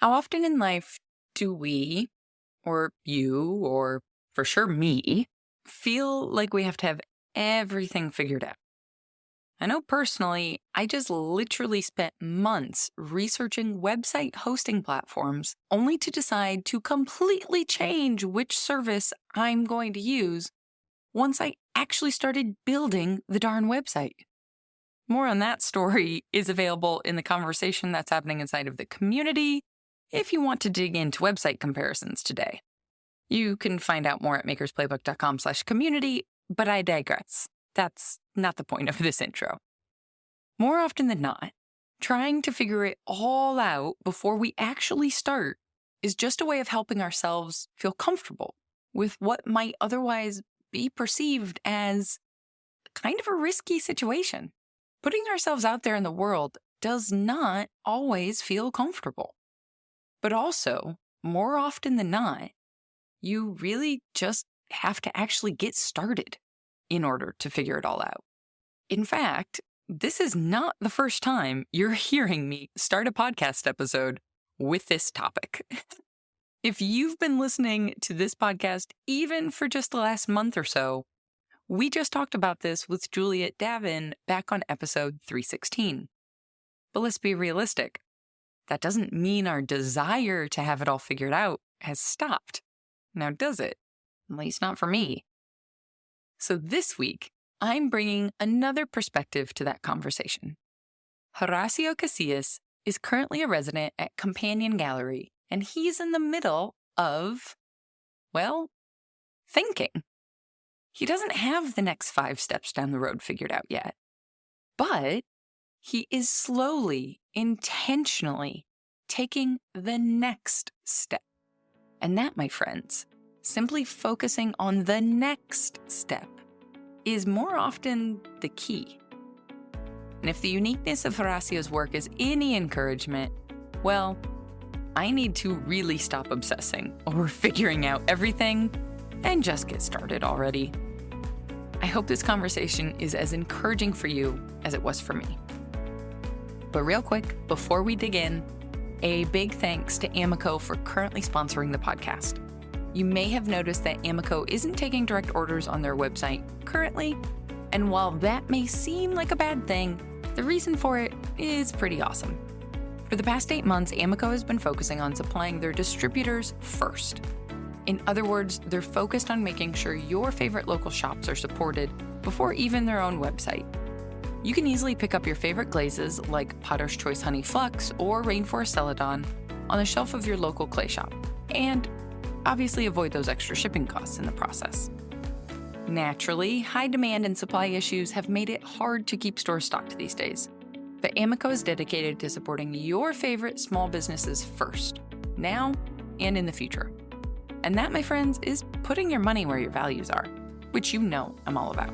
How often in life do we, or you, or for sure me, feel like we have to have everything figured out? I know personally, I just literally spent months researching website hosting platforms only to decide to completely change which service I'm going to use once I actually started building the darn website. More on that story is available in the conversation that's happening inside of the community if you want to dig into website comparisons today. You can find out more at makersplaybook.com/community, but I digress. That's not the point of this intro. More often than not, trying to figure it all out before we actually start is just a way of helping ourselves feel comfortable with what might otherwise be perceived as kind of a risky situation. Putting ourselves out there in the world does not always feel comfortable. But also, more often than not, you really just have to actually get started in order to figure it all out. In fact, this is not the first time you're hearing me start a podcast episode with this topic. If you've been listening to this podcast even for just the last month or so, we just talked about this with Juliet Davin back on episode 316. But let's be realistic. That doesn't mean our desire to have it all figured out has stopped. Now, does it? At least not for me. So this week, I'm bringing another perspective to that conversation. Horacio Casillas is currently a resident at Companion Gallery, and he's in the middle of, well, thinking. He doesn't have the next 5 steps down the road figured out yet, but he is slowly, intentionally taking the next step. And that, my friends, simply focusing on the next step is more often the key. And if the uniqueness of Horacio's work is any encouragement, well, I need to really stop obsessing over figuring out everything and just get started already. I hope this conversation is as encouraging for you as it was for me. But real quick, before we dig in, a big thanks to Amico for currently sponsoring the podcast. You may have noticed that Amico isn't taking direct orders on their website currently, and while that may seem like a bad thing, the reason for it is pretty awesome. For the past 8 months, Amico has been focusing on supplying their distributors first. In other words, they're focused on making sure your favorite local shops are supported before even their own website. You can easily pick up your favorite glazes like Potter's Choice Honey Flux or Rainforest Celadon on the shelf of your local clay shop, and obviously avoid those extra shipping costs in the process. Naturally, high demand and supply issues have made it hard to keep stores stocked these days. But Amico is dedicated to supporting your favorite small businesses first, now and in the future. And that, my friends, is putting your money where your values are, which you know I'm all about.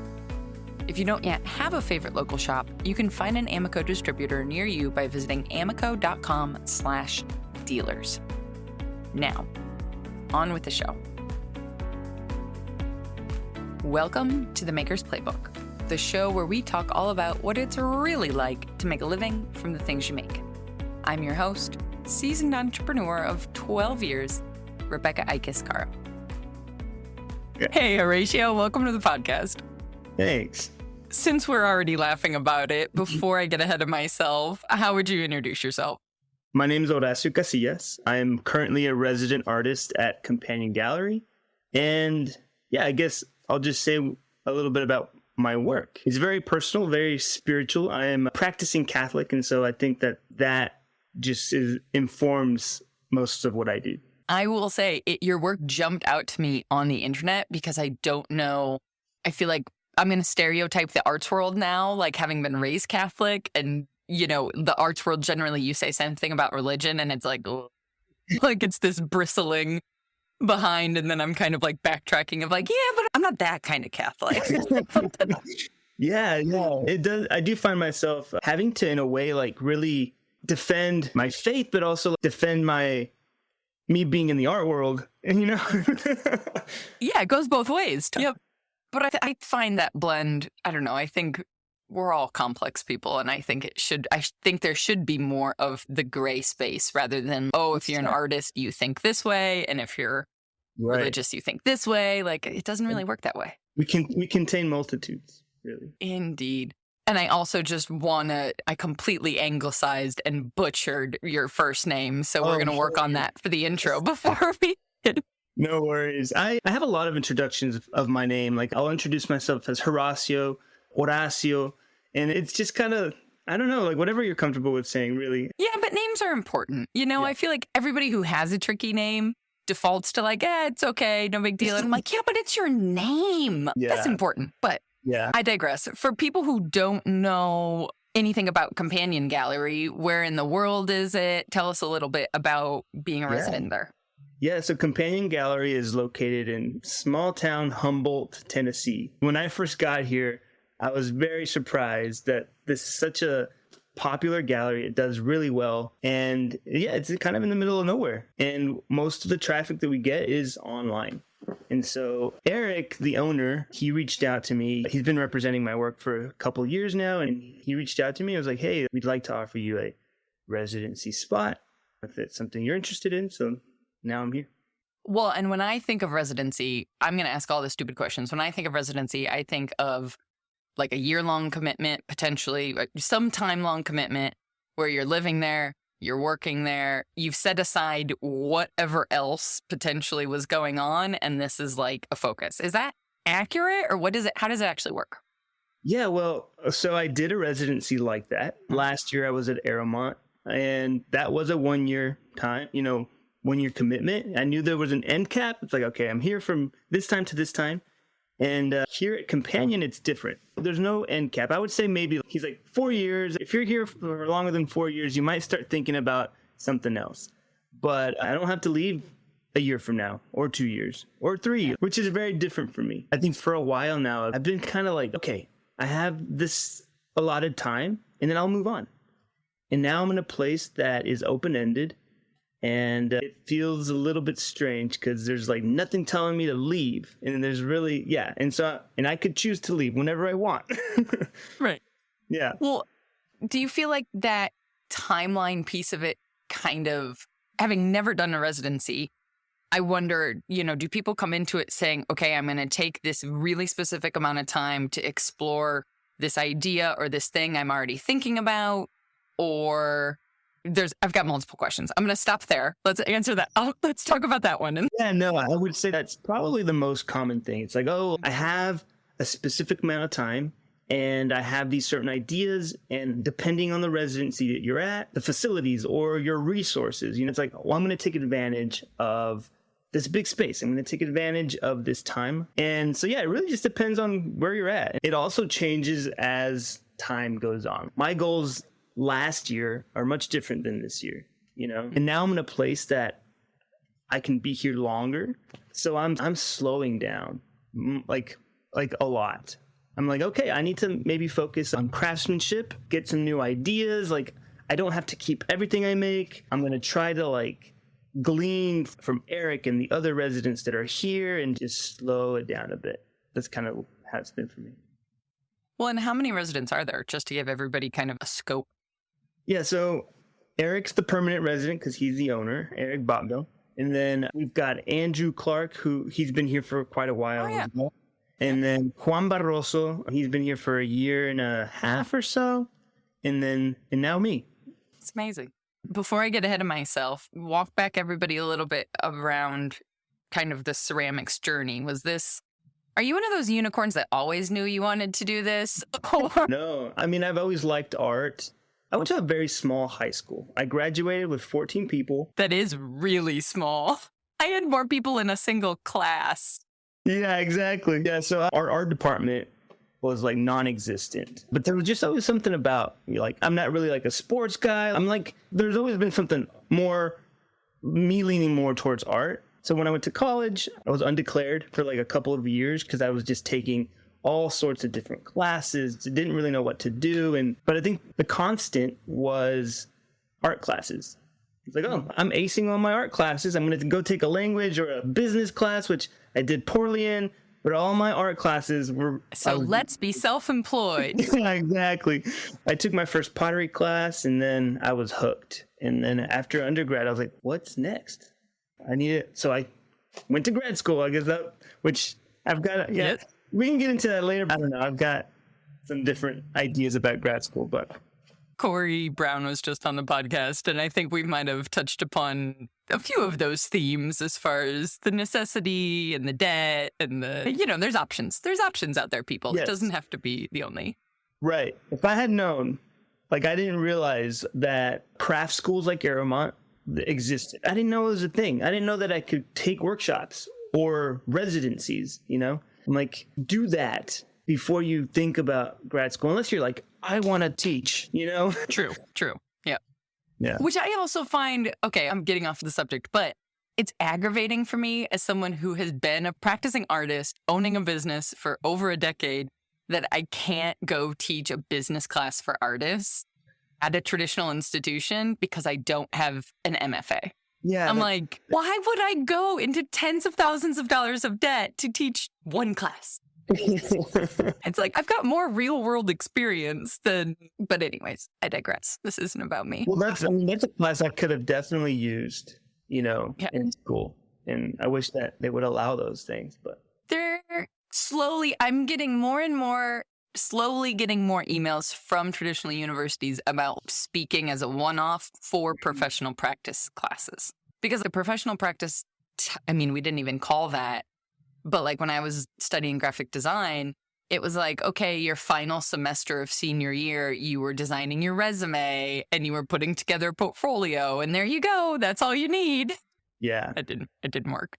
If you don't yet have a favorite local shop, you can find an Amico distributor near you by visiting amico.com/dealers. Now, on with the show. Welcome to the Maker's Playbook, the show where we talk all about what it's really like to make a living from the things you make. I'm your host, seasoned entrepreneur of 12 years, Rebecca Ikiskara. Hey, Horatio, welcome to the podcast. Thanks. Since we're already laughing about it, before I get ahead of myself, how would you introduce yourself? My name is Horacio Casillas. I am currently a resident artist at Companion Gallery. And yeah, I guess I'll just say a little bit about my work. It's very personal, very spiritual. I am a practicing Catholic, and so I think that just informs most of what I do. I will say your work jumped out to me on the internet because I don't know. I feel like I'm going to stereotype the arts world now, like having been raised Catholic, and, you know, the arts world, generally you say something about religion and it's like it's this bristling behind. And then I'm kind of like backtracking of like, yeah, but I'm not that kind of Catholic. Yeah. It does. I do find myself having to, in a way, like really defend my faith, but also defend me being in the art world, you know? Yeah, it goes both ways. Yep. But I find that blend, I don't know, I think we're all complex people, and I think there should be more of the gray space rather than, oh, if you're an artist, you think this way, and if you're religious, you think this way. Like, it doesn't really work that way. We contain multitudes, really. Indeed. And I also just I completely anglicized and butchered your first name, so we're going to work on that for the intro before we No worries. I have a lot of introductions of my name. Like, I'll introduce myself as Horacio, and it's just kind of, I don't know, like whatever you're comfortable with saying, really. Yeah, but names are important. I feel like everybody who has a tricky name defaults to like, it's okay, no big deal. And I'm like, yeah, but it's your name. Yeah. That's important. But yeah, I digress. For people who don't know anything about Companion Gallery, where in the world is it? Tell us a little bit about being a resident there. Yeah, so Companion Gallery is located in small town Humboldt, Tennessee. When I first got here, I was very surprised that this is such a popular gallery. It does really well. And yeah, it's kind of in the middle of nowhere. And most of the traffic that we get is online. And so Eric, the owner, he reached out to me. He's been representing my work for a couple of years now. And he reached out to me. I was like, hey, we'd like to offer you a residency spot if it's something you're interested in. So now I'm here. Well, and when I think of residency, I'm going to ask all the stupid questions. When I think of residency, I think of like a year-long commitment, potentially some time-long commitment where you're living there, you're working there, you've set aside whatever else potentially was going on, and this is like a focus. Is that accurate, or how does it actually work? Yeah, well, so I did a residency like that. Last year I was at Aramont, and that was a 1-year time, 1-year commitment. I knew there was an end cap. It's like, okay, I'm here from this time to this time. And here at Companion, it's different. There's no end cap. I would say maybe he's like 4 years. If you're here for longer than 4 years, you might start thinking about something else. But I don't have to leave a year from now, or 2 years, or 3, which is very different for me. I think for a while now, I've been kind of like, okay, I have this allotted time, and then I'll move on. And now I'm in a place that is open-ended. And it feels a little bit strange because there's like nothing telling me to leave. And there's really, yeah. And I could choose to leave whenever I want. Right. Yeah. Well, do you feel like that timeline piece of it kind of, having never done a residency, I wonder, do people come into it saying, okay, I'm going to take this really specific amount of time to explore this idea or this thing I'm already thinking about? Or I've got multiple questions. I'm going to stop there. Let's answer that. Let's talk about that one. Yeah, no, I would say that's probably the most common thing. It's like, oh, I have a specific amount of time and I have these certain ideas, and depending on the residency that you're at, the facilities or your resources, it's like, well, I'm going to take advantage of this big space. I'm going to take advantage of this time. And so, yeah, it really just depends on where you're at. It also changes as time goes on. My goals last year are much different than this year, and now I'm in a place that I can be here longer. So I'm slowing down like a lot. I'm like, okay, I need to maybe focus on craftsmanship, get some new ideas. Like, I don't have to keep everything I make. I'm going to try to like glean from Eric and the other residents that are here and just slow it down a bit. That's kind of how it's been for me. Well, and how many residents are there, just to give everybody kind of a scope? Yeah, so Eric's the permanent resident because he's the owner, Eric Bobdo. And then we've got Andrew Clark, who he's been here for quite a while. Oh, yeah. As well. And then Juan Barroso, he's been here for a year and a half or so. And now me. It's amazing. Before I get ahead of myself, walk back everybody a little bit around kind of the ceramics journey. Are you one of those unicorns that always knew you wanted to do this? No, I mean, I've always liked art. I went to a very small high school. I graduated with 14 people. That is really small. I had more people in a single class. Yeah, exactly. Yeah, so our art department was like non-existent. But there was just always something about, like, I'm not really like a sports guy. I'm like, there's always been something more, me leaning more towards art. So when I went to college, I was undeclared for like a couple of years because I was just taking all sorts of different classes, didn't really know what to do. But I think the constant was art classes. It's like, oh, I'm acing on my art classes. I'm going to go take a language or a business class, which I did poorly in. but all my art classes were... So let's be self-employed. Yeah, exactly. I took my first pottery class and then I was hooked. And then after undergrad, I was like, what's next? I need it. So I went to grad school, I guess which I've got, yeah, Yes. we can get into that later. I don't know. I've got some different ideas about grad school, but... Corey Brown was just on the podcast, and I think we might have touched upon a few of those themes as far as the necessity and the debt and there's options. There's options out there, people. Yes. It doesn't have to be the only. Right. If I had known, I didn't realize that craft schools like Aramont existed. I didn't know it was a thing. I didn't know that I could take workshops or residencies, I'm like, do that before you think about grad school, unless you're like, I want to teach, True. Yeah. Yeah. Which I also find, okay, I'm getting off the subject, but it's aggravating for me as someone who has been a practicing artist, owning a business for over a decade, that I can't go teach a business class for artists at a traditional institution because I don't have an MFA. Yeah. I'm like, why would I go into tens of thousands of dollars of debt to teach one class? It's like, I've got more real world experience but anyways, I digress. This isn't about me. Well, that's a class I could have definitely used, in school. And I wish that they would allow those things, but I'm getting more and more, slowly getting more emails from traditional universities about speaking as a one-off for professional practice classes. Because the professional practice, we didn't even call that. But when I was studying graphic design, it was like, okay, your final semester of senior year, you were designing your resume and you were putting together a portfolio, and there you go. That's all you need. yeah. It didn't work.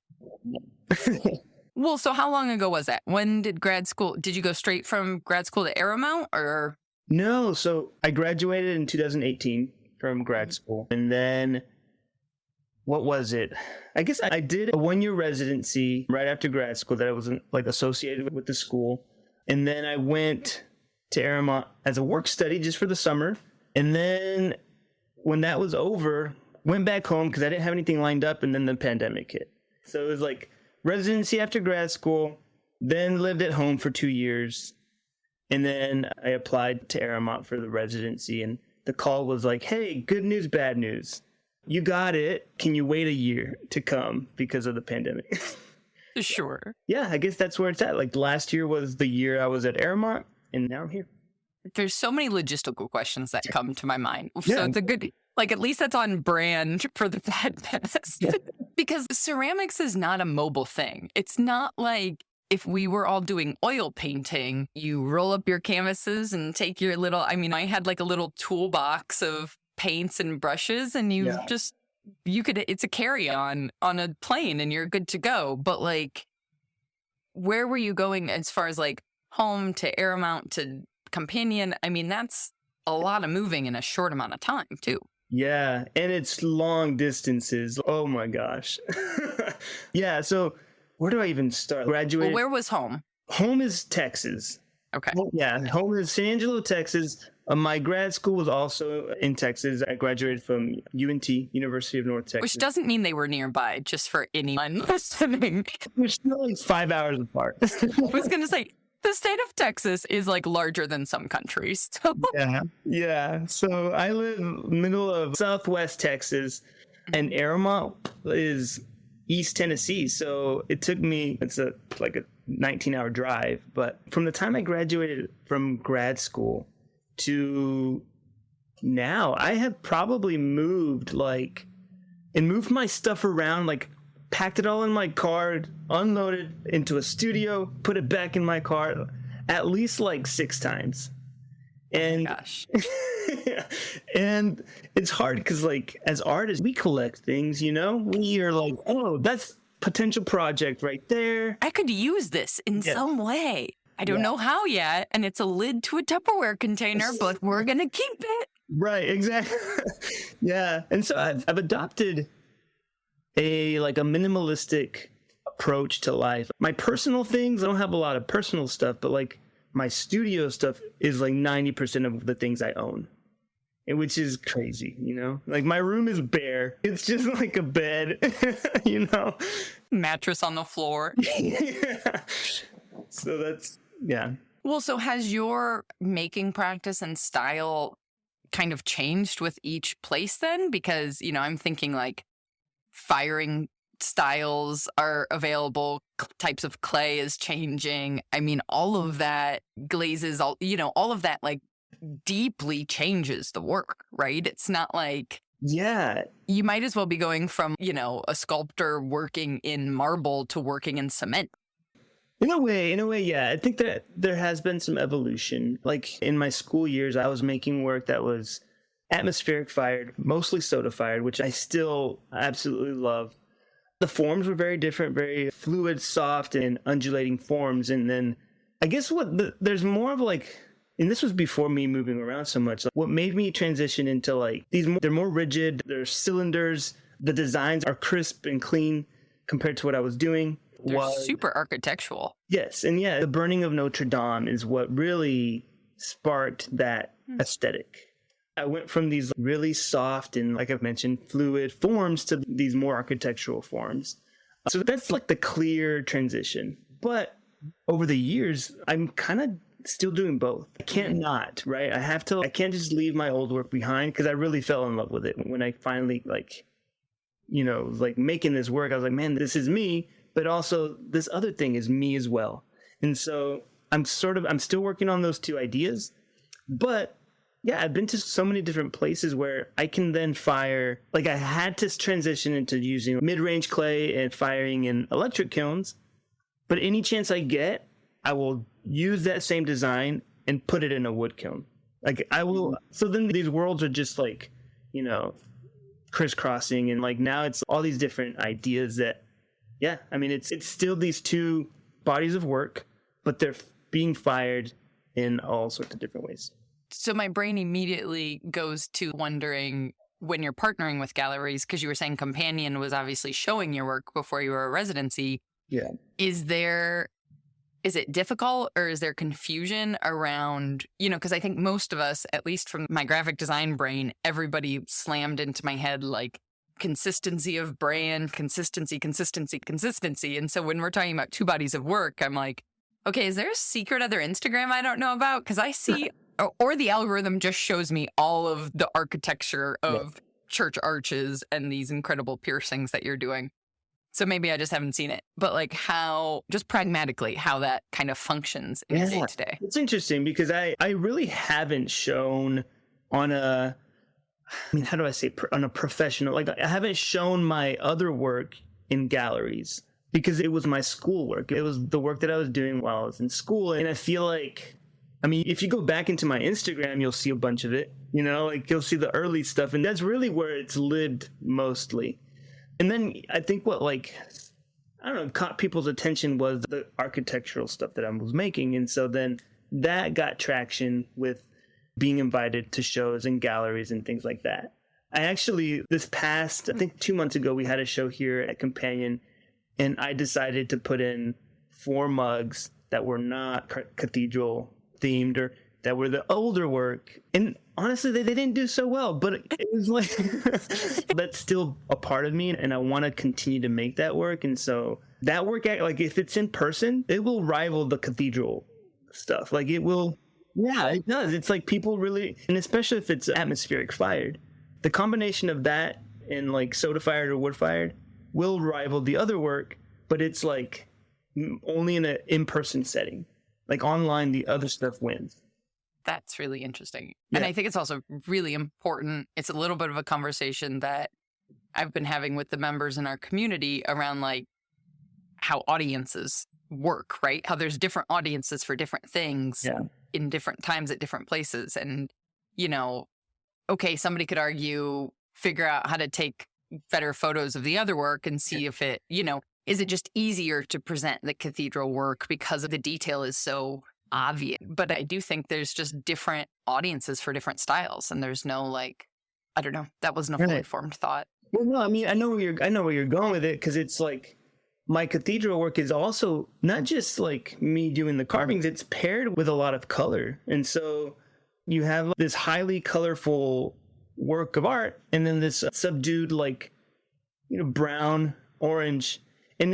Well, so how long ago was that? When did you go straight from grad school to Aramount, or? No, so I graduated in 2018 from grad school. And then, what was it? I guess I did a 1-year residency right after grad school that I wasn't associated with the school. And then I went to Aramont as a work study just for the summer. And then when that was over, went back home because I didn't have anything lined up, and then the pandemic hit. So it was residency after grad school, then lived at home for 2 years. And then I applied to Aramont for the residency, and the call was like, hey, good news, bad news. You got it. Can you wait a year to come because of the pandemic? Sure. Yeah, I guess that's where it's at. Last year was the year I was at Aramont, and now I'm here. There's so many logistical questions that come to my mind. Yeah. So the good, at least that's on brand for the badness. Because ceramics is not a mobile thing. It's not like if we were all doing oil painting, you roll up your canvases and take your little, I had a little toolbox of paints and brushes, and it's a carry-on on a plane and you're good to go. But where were you going as far as home to Aramount to Companion? That's a lot of moving in a short amount of time too. Yeah, and it's long distances. Oh my gosh. Yeah, so where do I even start? Graduated. Well, where was home? Home is Texas. Okay. Yeah, home is San Angelo, Texas. My grad school was also in Texas. I graduated from UNT, University of North Texas. Which doesn't mean they were nearby, just for anyone listening. We're still 5 hours apart. I was going to say, the state of Texas is larger than some countries. So. Yeah. So I live middle of Southwest Texas, and Aramont is East Tennessee. So it took me, it's a 19-hour drive. But from the time I graduated from grad school to now, I have probably moved moved my stuff around, packed it all in my car, unloaded into a studio, put it back in my car at least 6 times. And gosh. And it's hard because as artists, we collect things, we are oh, that's potential project right there. I could use this in some way. I don't know how yet, and it's a lid to a Tupperware container, but we're going to keep it. Right, exactly. Yeah. And so I've adopted a minimalistic approach to life. My personal things, I don't have a lot of personal stuff, but my studio stuff is 90% of the things I own. And which is crazy, my room is bare. It's just a bed, Mattress on the floor. Yeah. So that's, yeah. Well, so has your making practice and style kind of changed with each place then? Because, I'm thinking like firing styles are available, types of clay is changing. I mean, all of that glazes, all of that like deeply changes the work, right? It's not like Yeah. you might as well be going from, a sculptor working in marble to working in cement. In a way, yeah. I think that there has been some evolution. Like in my school years, I was making work that was atmospheric fired, mostly soda fired, which I still absolutely love. The forms were very different, very fluid, soft, and undulating forms. And then I guess there's more of like, and this was before me moving around so much, like what made me transition into like they're more rigid, they're cylinders, the designs are crisp and clean compared to what I was doing. They're super architectural. Yes. And yeah, the burning of Notre Dame is what really sparked that aesthetic. I went from these really soft and, like I've mentioned, fluid forms to these more architectural forms. So that's like the clear transition. But over the years, I'm kind of still doing both. I can't not, right? I can't just leave my old work behind because I really fell in love with it. When I finally like making this work, I was like, man, this is me. But also this other thing is me as well. And so I'm still working on those two ideas. But yeah, I've been to so many different places where I can then fire, like I had to transition into using mid-range clay and firing in electric kilns. But any chance I get, I will use that same design and put it in a wood kiln. Like I will. So then these worlds are just like, crisscrossing. And like now it's all these different ideas that, yeah, I mean, it's still these two bodies of work, but they're being fired in all sorts of different ways. So my brain immediately goes to wondering when you're partnering with galleries, because you were saying Companion was obviously showing your work before you were a residency. Yeah. Is it difficult or is there confusion around, because I think most of us, at least from my graphic design brain, everybody slammed into my head like consistency of brand, consistency. And so when we're talking about two bodies of work, I'm like, okay, is there a secret other Instagram I don't know about? Because I see, or the algorithm just shows me all of the architecture of church arches and these incredible piercings that you're doing. So maybe I just haven't seen it. But like how, just pragmatically, how that kind of functions in day to day. It's interesting because I really haven't shown on how do I say, on a professional, like I haven't shown my other work in galleries because it was my school work. It was the work that I was doing while I was in school. And I feel like, if you go back into my Instagram, you'll see a bunch of it, like you'll see the early stuff. And that's really where it's lived mostly. And then I think what caught people's attention was the architectural stuff that I was making. And so then that got traction with being invited to shows and galleries and things like that. I actually, this past, I think 2 months ago, we had a show here at Companion, and I decided to put in 4 mugs that were not cathedral themed or that were the older work. And honestly, they didn't do so well, but it was like, that's still a part of me, and I want to continue to make that work. And so that work, like if it's in person, it will rival the cathedral stuff. Like it will. Yeah, it does. It's like people really, and especially if it's atmospheric fired, the combination of that and like soda fired or wood fired will rival the other work, but it's like only in an in-person setting. Like online, the other stuff wins. That's really interesting. Yeah. And I think it's also really important. It's a little bit of a conversation that I've been having with the members in our community around like how audiences work, right? How there's different audiences for different things. Yeah. In different times at different places. And, okay, somebody could argue, figure out how to take better photos of the other work and see if it, is it just easier to present the cathedral work because the detail is so obvious. But I do think there's just different audiences for different styles. And there's no like, I don't know, that wasn't a fully formed thought. Well, no, I know where you're going with it because it's like, my cathedral work is also not just like me doing the carvings, it's paired with a lot of color. And so you have this highly colorful work of art and then this subdued brown, orange. And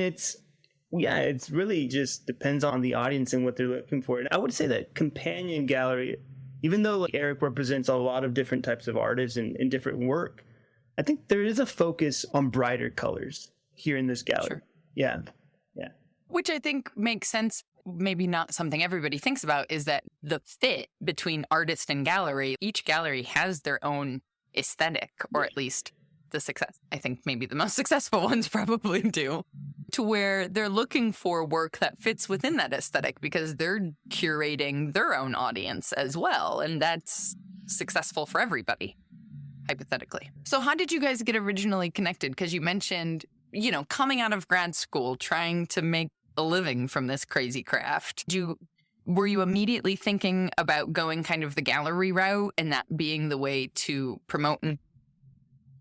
Yeah, it's really just depends on the audience and what they're looking for. And I would say that companion gallery, even though like Eric represents a lot of different types of artists and different work, I think there is a focus on brighter colors here in this gallery. Sure. Yeah. Yeah. Which I think makes sense. Maybe not something everybody thinks about is that the fit between artist and gallery, each gallery has their own aesthetic, or at least the success. I think maybe the most successful ones probably do, to where they're looking for work that fits within that aesthetic because they're curating their own audience as well. And that's successful for everybody, hypothetically. So how did you guys get originally connected? Because you mentioned, coming out of grad school, trying to make a living from this crazy craft. Were you immediately thinking about going kind of the gallery route and that being the way to promote and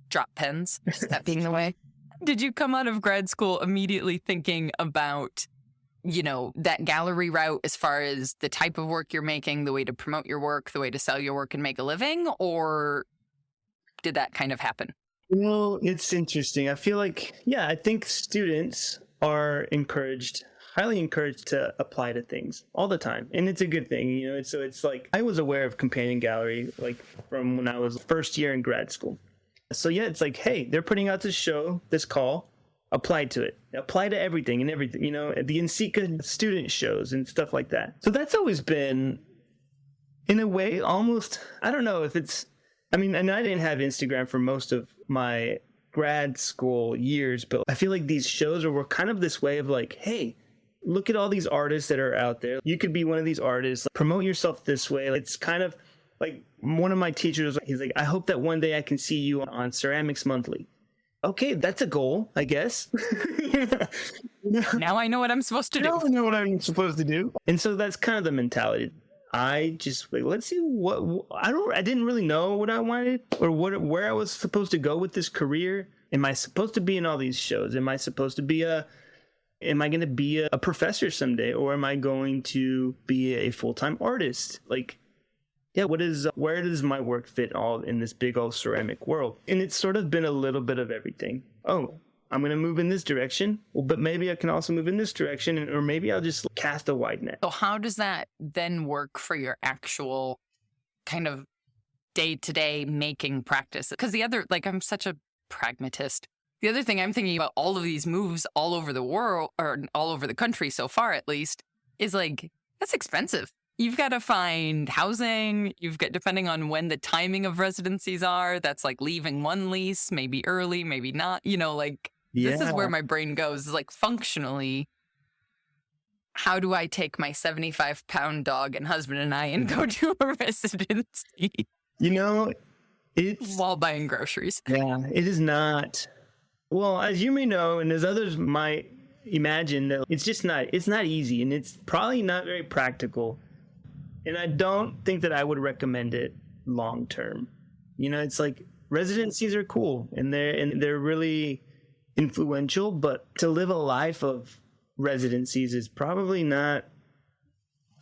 drop pens? That being the way? Did you come out of grad school immediately thinking about, that gallery route as far as the type of work you're making, the way to promote your work, the way to sell your work and make a living? Or did that kind of happen? Well, it's interesting. I feel like, I think students are highly encouraged to apply to things all the time. And it's a good thing, so it's like, I was aware of companion gallery, like from when I was first year in grad school. So it's like, hey, they're putting out this show, this call, apply to it, apply to everything, the NCECA student shows and stuff like that. So that's always been, in a way, almost, I don't know if it's, and I didn't have Instagram for most of my grad school years, but I feel like these shows were kind of this way of like, hey, look at all these artists that are out there. You could be one of these artists. Promote yourself this way. It's kind of like one of my teachers, he's like, I hope that one day I can see you on Ceramics Monthly. Okay, that's a goal, I guess. Now I know what I'm supposed to do. Now I know what I'm supposed to do. And so that's kind of the mentality. I just let's see what I didn't really know what I wanted or where I was supposed to go with this career. Am I supposed to be in all these shows? Am I supposed to be am I going to be a professor someday, or am I going to be a full-time artist? Like, where does my work fit all in this big old ceramic world? And it's sort of been a little bit of everything. Oh, I'm going to move in this direction, but maybe I can also move in this direction, or maybe I'll just cast a wide net. So how does that then work for your actual kind of day-to-day making practice? Because I'm such a pragmatist. The other thing I'm thinking about all of these moves all over the world, or all over the country so far at least, is like, that's expensive. You've got to find housing. You've got, depending on when the timing of residencies are, that's like leaving one lease, maybe early, maybe not, This is where my brain goes, is like functionally, how do I take my 75-pound dog and husband and I and go to a residency? It's... while buying groceries. Yeah, it is not. Well, as you may know, and as others might imagine, that it's not easy, and it's probably not very practical. And I don't think that I would recommend it long term. It's like residencies are cool and they're really influential, but to live a life of residencies is probably not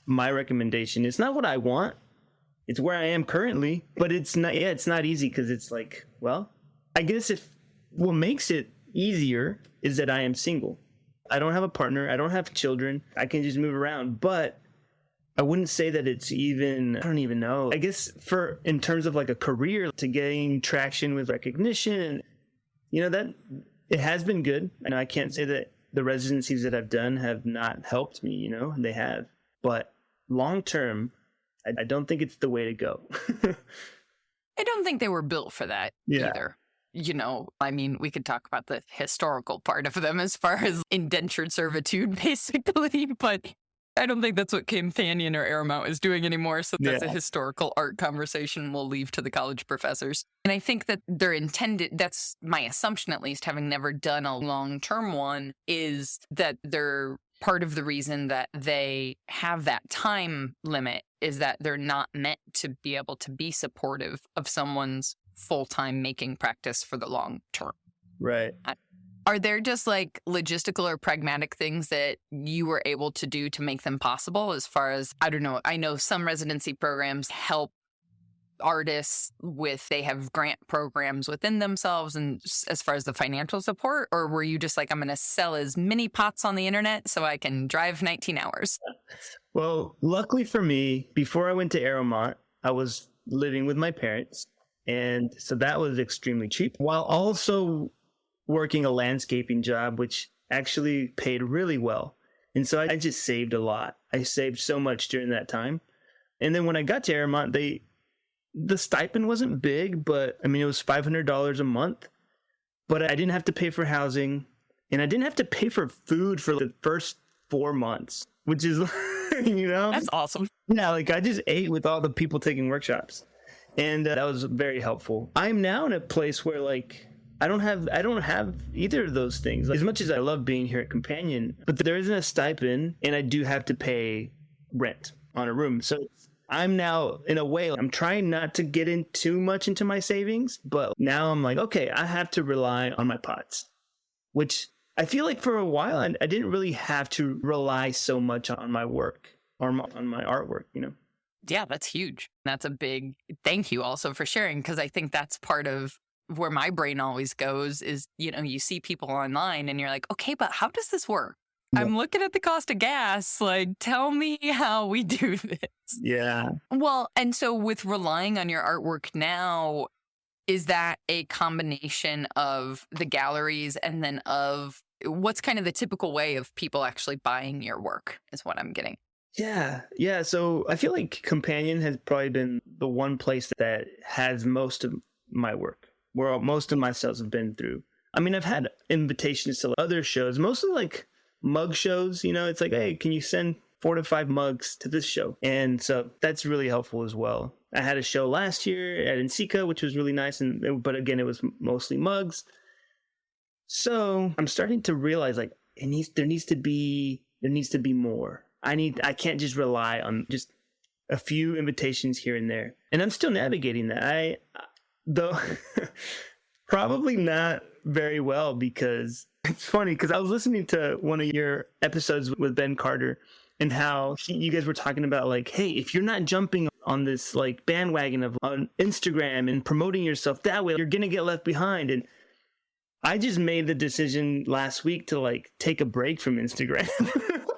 my recommendation. It's not what I want. It's where I am currently, but it's not easy because it's like, well, I guess if what makes it easier is that I am single. I don't have a partner. I don't have children. I can just move around, but I wouldn't say that it's even, I don't even know. I guess in terms of like a career, to gain traction with recognition, that it has been good. And I can't say that the residencies that I've done have not helped me, they have. But long term, I don't think it's the way to go. I don't think they were built for that either. We could talk about the historical part of them as far as indentured servitude, basically, but I don't think that's what Companion or Aramount is doing anymore. So that's a historical art conversation we'll leave to the college professors. And I think that they're intended, that's my assumption at least, having never done a long-term one, is that they're part of the reason that they have that time limit is that they're not meant to be able to be supportive of someone's full-time making practice for the long term. Right. Are there just like logistical or pragmatic things that you were able to do to make them possible as far as, I don't know, I know some residency programs help artists they have grant programs within themselves and as far as the financial support? Or were you just like, I'm going to sell as many pots on the internet so I can drive 19 hours? Well, luckily for me, before I went to Aeromont, I was living with my parents. And so that was extremely cheap, while also working a landscaping job, which actually paid really well. And so I just saved a lot. I saved so much during that time. And then when I got to Aeromont, the stipend wasn't big, but I mean, it was $500 a month, but I didn't have to pay for housing and I didn't have to pay for food for the first 4 months, which is, That's awesome. yeah, like I just ate with all the people taking workshops, and that was very helpful. I'm now in a place where like, I don't have either of those things. As much as I love being here at Companion, but there isn't a stipend and I do have to pay rent on a room. So I'm now, in a way, I'm trying not to get in too much into my savings, but now I'm like, okay, I have to rely on my pots, which I feel like for a while, I didn't really have to rely so much on my work or on my artwork, Yeah, that's huge. That's a big thank you also for sharing, because I think that's part of where my brain always goes is, you see people online and you're like, okay, but how does this work? Yeah. I'm looking at the cost of gas. Like, tell me how we do this. Yeah. Well, and so with relying on your artwork now, is that a combination of the galleries and then of what's kind of the typical way of people actually buying your work is what I'm getting? Yeah. Yeah. So I feel like Companion has probably been the one place that has most of my work, where most of my sales have been through. I mean, I've had invitations to other shows, mostly like mug shows. It's like, hey, can you send 4 to 5 mugs to this show? And so that's really helpful as well. I had a show last year at Insica, which was really nice, but again, it was mostly mugs. So I'm starting to realize like there needs to be more. I can't just rely on just a few invitations here and there. And I'm still navigating that. Though probably not very well, because it's funny because I was listening to one of your episodes with Ben Carter and how you guys were talking about like, hey, if you're not jumping on this like bandwagon on Instagram and promoting yourself that way, you're going to get left behind. And I just made the decision last week to like take a break from Instagram.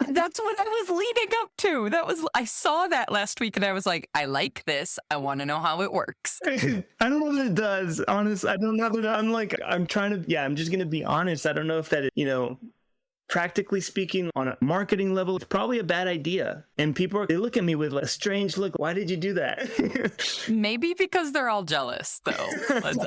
That's what I was leading up to. I saw that last week and I was like, I like this. I want to know how it works. I don't know if it does. Honest, I don't know. I'm just going to be honest. I don't know if that, practically speaking, on a marketing level, it's probably a bad idea. And they look at me with like a strange look. Why did you do that? Maybe because they're all jealous, though.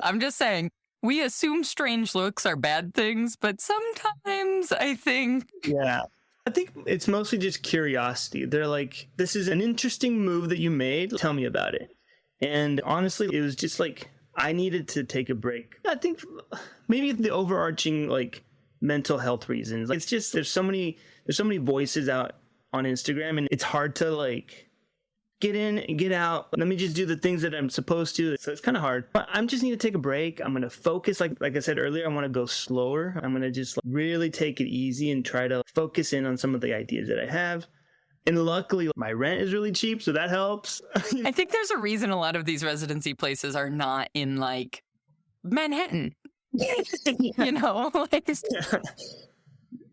I'm just saying, we assume strange looks are bad things, but sometimes I think... Yeah. I think it's mostly just curiosity. They're like, this is an interesting move that you made. Tell me about it. And honestly, it was just like, I needed to take a break. I think maybe the overarching like mental health reasons. Like, it's just, there's so many voices out on Instagram, and it's hard to like get in and get out. Let me just do the things that I'm supposed to. So it's kind of hard. But I just need to take a break. I'm going to focus. Like I said earlier, I want to go slower. I'm going to just really take it easy and try to focus in on some of the ideas that I have. And luckily, my rent is really cheap, so that helps. I think there's a reason a lot of these residency places are not in like Manhattan. Like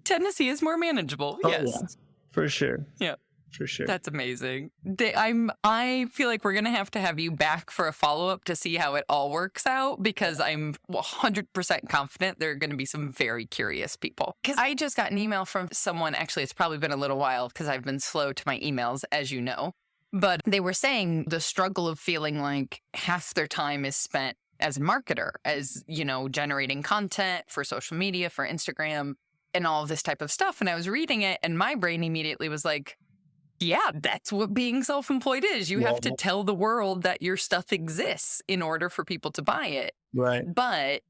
Tennessee is more manageable. Oh, yes. Yeah. For sure. Yeah. For sure. That's amazing. I feel like we're going to have you back for a follow-up to see how it all works out, because I'm 100% confident there are going to be some very curious people. Because I just got an email from someone, actually, it's probably been a little while because I've been slow to my emails, as you know. But they were saying the struggle of feeling like half their time is spent as a marketer, as, generating content for social media, for Instagram, and all of this type of stuff. And I was reading it, and my brain immediately was like, yeah, that's what being self-employed is. You have to tell the world that your stuff exists in order for people to buy it. Right. But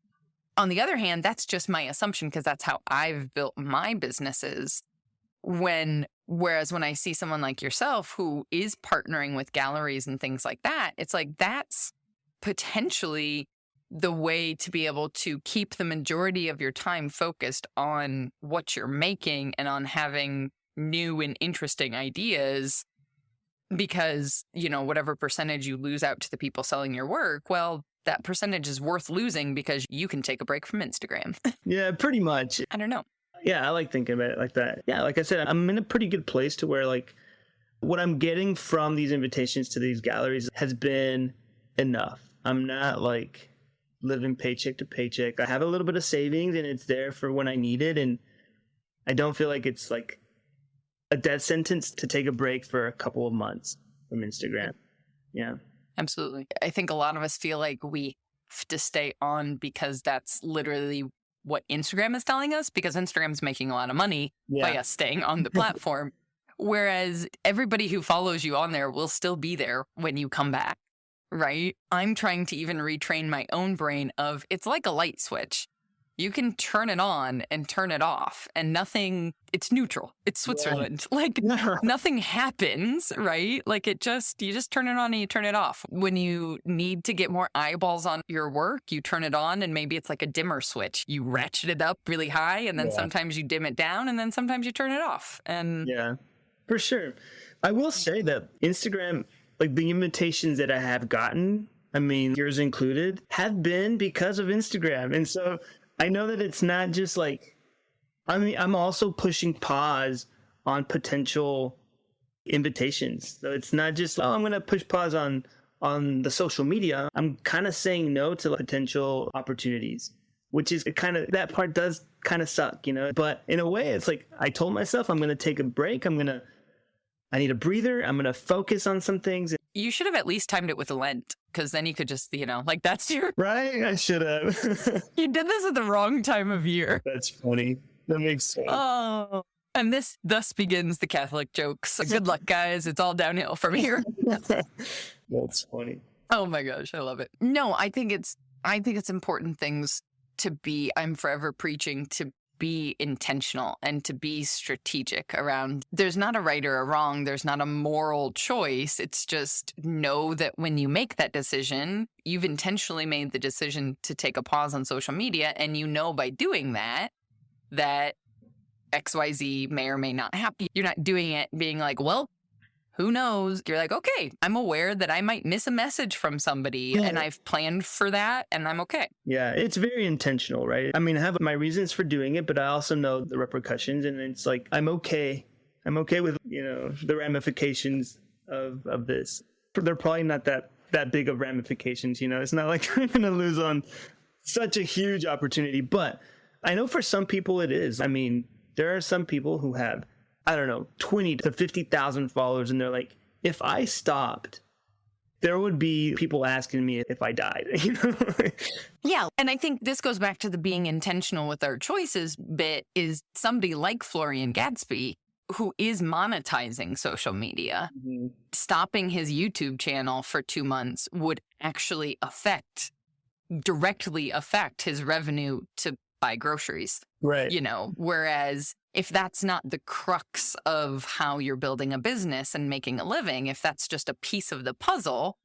on the other hand, that's just my assumption, because that's how I've built my businesses. Whereas when I see someone like yourself who is partnering with galleries and things like that, it's like that's potentially the way to be able to keep the majority of your time focused on what you're making and on having new and interesting ideas because, whatever percentage you lose out to the people selling your work, well, that percentage is worth losing because you can take a break from Instagram. Yeah, pretty much. I don't know. Yeah, I like thinking about it like that. Yeah, like I said, I'm in a pretty good place to where like what I'm getting from these invitations to these galleries has been enough. I'm not like living paycheck to paycheck. I have a little bit of savings and it's there for when I need it. And I don't feel like it's like a death sentence to take a break for a couple of months from Instagram. Yeah. Absolutely. I think a lot of us feel like we have to stay on because that's literally what Instagram is telling us, because Instagram's making a lot of money by us staying on the platform. Whereas everybody who follows you on there will still be there when you come back, right? I'm trying to even retrain my own brain of it's like a light switch. You can turn it on and turn it off and nothing, it's neutral. It's Switzerland. Yeah. Like nothing happens, right? Like you just turn it on and you turn it off. When you need to get more eyeballs on your work, you turn it on and maybe it's like a dimmer switch. You ratchet it up really high and then sometimes you dim it down and then sometimes you turn it off. And yeah, for sure. I will say that Instagram, like the invitations that I have gotten, I mean, yours included, have been because of Instagram. And so I know that it's not just like, I mean, I'm also pushing pause on potential invitations. So it's not just, I'm going to push pause on the social media. I'm kind of saying no to potential opportunities, which is kind of, that part does kind of suck, but in a way it's like, I told myself I'm going to take a break. I need a breather. I'm going to focus on some things. You should have at least timed it with Lent, because then you could just, like that's your... Right? I should have. You did this at the wrong time of year. That's funny. That makes sense. Oh, and this thus begins the Catholic jokes. Good luck, guys. It's all downhill from here. That's funny. Oh my gosh, I love it. No, I think it's important things to be, I'm forever preaching to be intentional and to be strategic around. There's not a right or a wrong. There's not a moral choice. It's just know that when you make that decision, you've intentionally made the decision to take a pause on social media. And by doing that XYZ may or may not happen. You're not doing it being like, well, who knows? You're like, okay, I'm aware that I might miss a message from somebody and I've planned for that and I'm okay. Yeah, it's very intentional, right? I mean, I have my reasons for doing it, but I also know the repercussions and it's like, I'm okay. I'm okay with, the ramifications of this. They're probably not that big of ramifications, It's not like I'm going to lose on such a huge opportunity, but I know for some people it is. I mean, there are some people who have 20 to 50,000 followers. And they're like, if I stopped, there would be people asking me if I died. Yeah. And I think this goes back to the being intentional with our choices bit is somebody like Florian Gadsby, who is monetizing social media, stopping his YouTube channel for 2 months would actually directly affect his revenue to buy groceries. Right. Whereas if that's not the crux of how you're building a business and making a living, if that's just a piece of the puzzle,